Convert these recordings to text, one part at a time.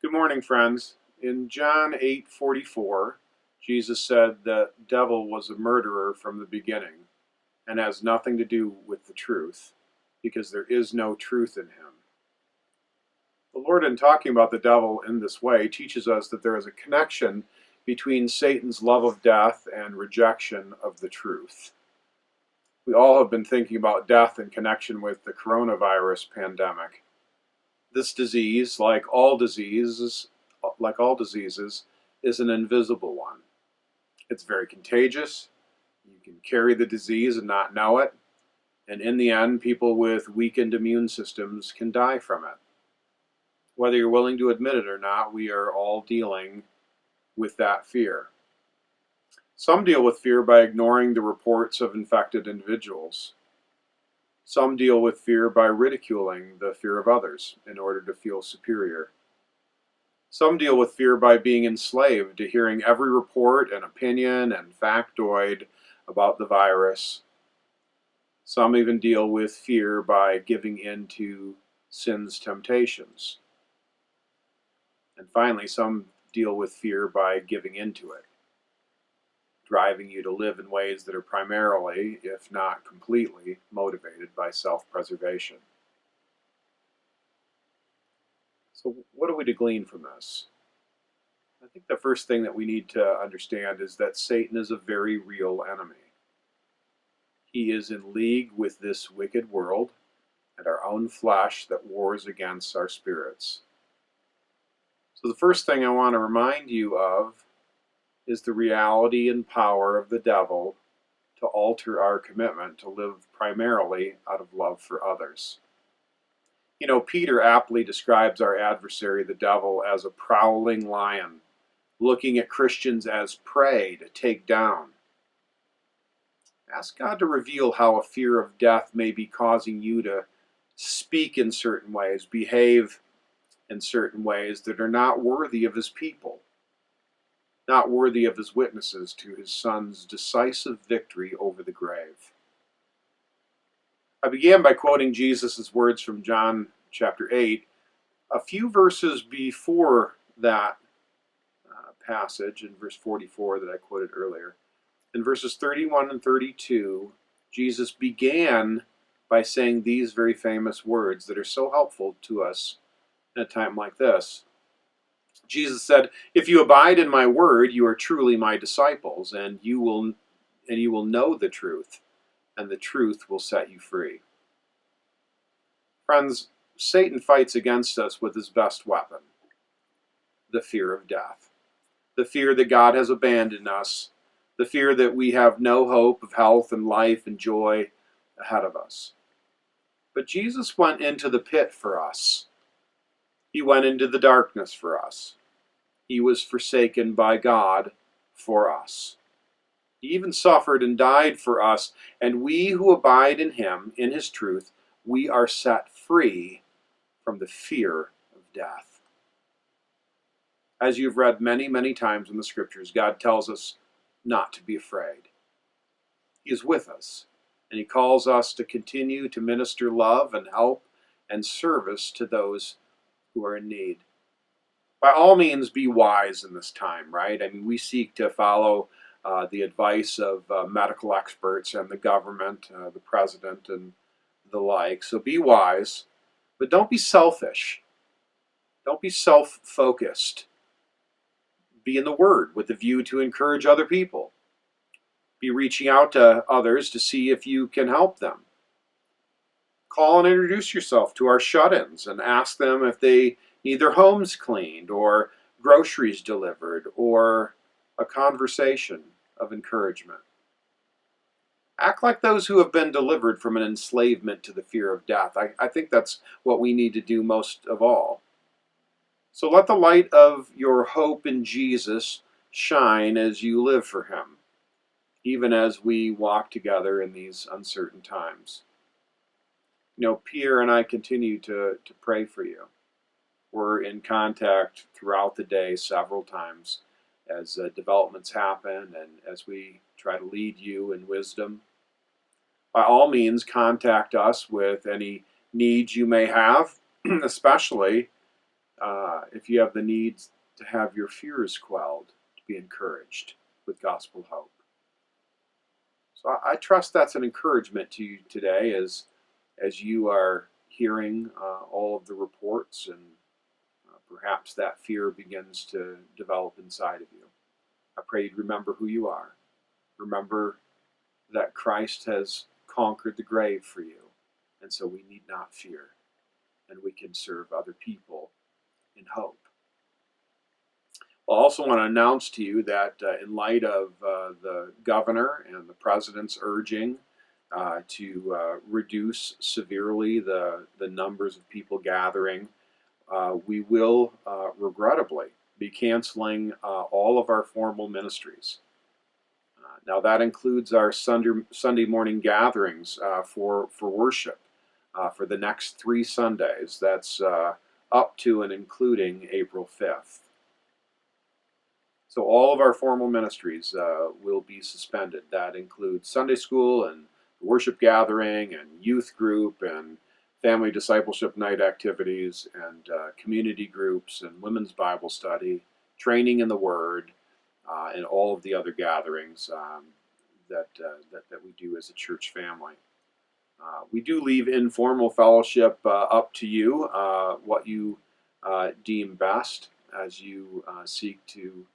Good morning, friends. In John 8:44, Jesus said the devil was a murderer from the beginning and has nothing to do with the truth because there is no truth in him. The Lord, in talking about the devil in this way, teaches us that there is a connection between Satan's love of death and rejection of the truth. We all have been thinking about death in connection with the coronavirus pandemic. This disease, like all diseases, is an invisible one. It's very contagious. You can carry the disease and not know it. And in the end, people with weakened immune systems can die from it. Whether you're willing to admit it or not, we are all dealing with that fear. Some deal with fear by ignoring the reports of infected individuals. Some deal with fear by ridiculing the fear of others in order to feel superior. Some deal with fear by being enslaved to hearing every report and opinion and factoid about the virus. Some even deal with fear by giving in to sin's temptations. And finally, some deal with fear by giving into it, driving you to live in ways that are primarily, if not completely, motivated by self-preservation. So what are we to glean from this? I think the first thing that we need to understand is that Satan is a very real enemy. He is in league with this wicked world and our own flesh that wars against our spirits. So the first thing I want to remind you of is the reality and power of the devil to alter our commitment to live primarily out of love for others. You know, Peter aptly describes our adversary, the devil, as a prowling lion, looking at Christians as prey to take down. Ask God to reveal how a fear of death may be causing you to speak in certain ways, behave in certain ways that are not worthy of his people, not worthy of his witnesses to his son's decisive victory over the grave. I began by quoting Jesus' words from John chapter 8. A few verses before that passage, in verse 44 that I quoted earlier, in verses 31 and 32, Jesus began by saying these very famous words that are so helpful to us in a time like this. Jesus said, "If you abide in my word, you are truly my disciples, and you will know the truth, and the truth will set you free." Friends, Satan fights against us with his best weapon, the fear of death. The fear that God has abandoned us, the fear that we have no hope of health and life and joy ahead of us. But Jesus went into the pit for us. He went into the darkness for us. He was forsaken by God for us. He even suffered and died for us, and we who abide in him, in his truth, we are set free from the fear of death. As you've read many, many times in the scriptures, God tells us not to be afraid. He is with us, and he calls us to continue to minister love and help and service to those who are in need. By all means, be wise in this time, right? I mean, we seek to follow the advice of medical experts and the government, the president, and the like. So be wise, but don't be selfish. Don't be self-focused. Be in the Word with a view to encourage other people. Be reaching out to others to see if you can help them. Call and introduce yourself to our shut-ins and ask them if they need their homes cleaned or groceries delivered or a conversation of encouragement. Act like those who have been delivered from an enslavement to the fear of death. I think that's what we need to do most of all. So let the light of your hope in Jesus shine as you live for him, even as we walk together in these uncertain times. You know, Pierre and I continue to pray for you. We're in contact throughout the day several times as developments happen and as we try to lead you in wisdom. By all means, contact us with any needs you may have, especially if you have the need to have your fears quelled, to be encouraged with gospel hope. So I trust that's an encouragement to you today as you are hearing all of the reports, and perhaps that fear begins to develop inside of you. I pray you'd remember who you are. Remember that Christ has conquered the grave for you, and so we need not fear, and we can serve other people in hope. I also want to announce to you that in light of the governor and the president's urging to reduce severely the numbers of people gathering, we will regrettably be canceling all of our formal ministries. Now that includes our Sunday morning gatherings for worship for the next 3 Sundays. That's up to and including April 5th. So all of our formal ministries will be suspended. That includes Sunday school and worship gathering and youth group and family discipleship night activities and community groups and women's Bible study, training in the Word, and all of the other gatherings that we do as a church family. We do leave informal fellowship up to you, what you deem best as you seek to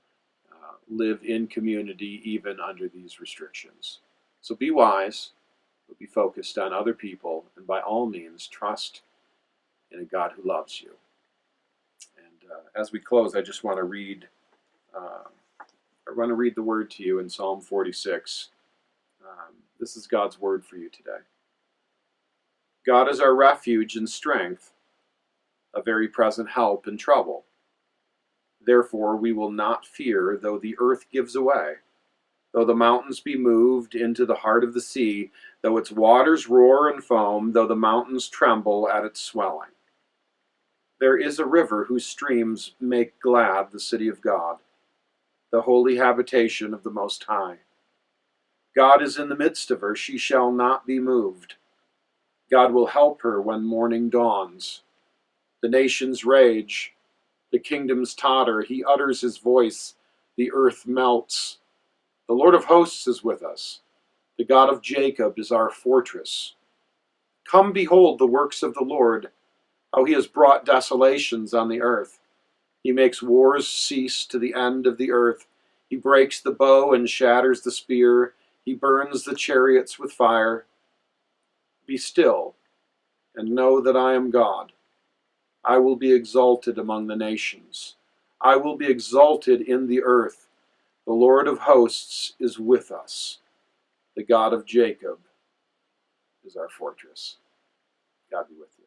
live in community even under these restrictions. So be wise, but be focused on other people, and by all means trust in a God who loves you. And as we close, I just want to read the word to you in Psalm 46. This is God's word for you today. God is our refuge and strength, a very present help in trouble. Therefore we will not fear, though the earth gives away, though the mountains be moved into the heart of the sea, though its waters roar and foam, though the mountains tremble at its swelling. There is a river whose streams make glad the city of God, the holy habitation of the Most High. God is in the midst of her, she shall not be moved. God will help her when morning dawns. The nations rage, the kingdoms totter, he utters his voice, the earth melts. The Lord of hosts is with us, the God of Jacob is our fortress. Come behold the works of the Lord, how he has brought desolations on the earth. He makes wars cease to the end of the earth. He breaks the bow and shatters the spear. He burns the chariots with fire. Be still and know that I am God. I will be exalted among the nations. I will be exalted in the earth. The Lord of hosts is with us. The God of Jacob is our fortress. God be with you.